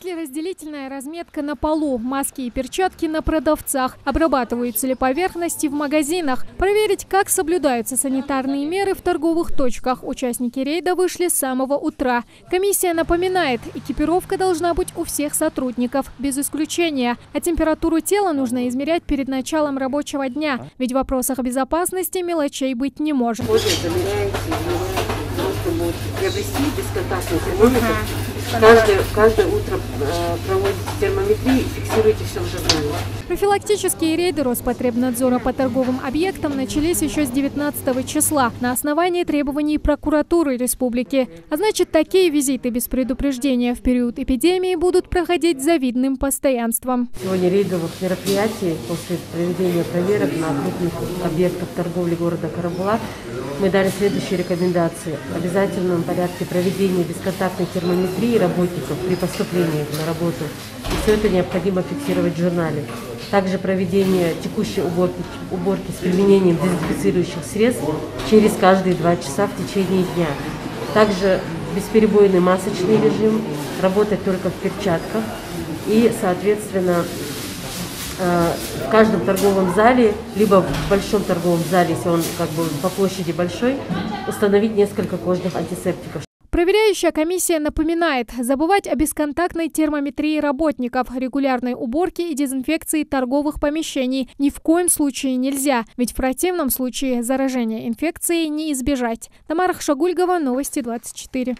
Есть ли разделительная разметка на полу, маски и перчатки на продавцах, обрабатываются ли поверхности в магазинах, проверить, как соблюдаются санитарные меры в торговых точках. Участники рейда вышли с самого утра. Комиссия напоминает, экипировка должна быть у всех сотрудников, без исключения. А температуру тела нужно измерять перед началом рабочего дня, ведь в вопросах безопасности мелочей быть не может. Приобрести бесконтактный термометр. Каждое утро проводите термометрию и фиксируете все в журнале. Профилактические рейды Роспотребнадзора по торговым объектам начались еще с 19 числа на основании требований прокуратуры республики. А значит, такие визиты без предупреждения в период эпидемии будут проходить с завидным постоянством. Сегодня рейдовых мероприятий после проведения проверок на крупных объектах торговли города Карабулак мы дали следующие рекомендации. В обязательном порядке проведения бесконтактной термометрии работников при поступлении на работу. И все это необходимо фиксировать в журнале. Также проведение текущей уборки с применением дезинфицирующих средств через каждые 2 часа в течение дня. Также бесперебойный масочный режим, работать только в перчатках и, соответственно, в каждом торговом зале, либо в большом торговом зале, если он как бы по площади большой, установить несколько кожных антисептиков. Проверяющая комиссия напоминает, забывать о бесконтактной термометрии работников, регулярной уборке и дезинфекции торговых помещений ни в коем случае нельзя, ведь в противном случае заражения инфекцией не избежать. Тамара Хшагульгова, Новости 24.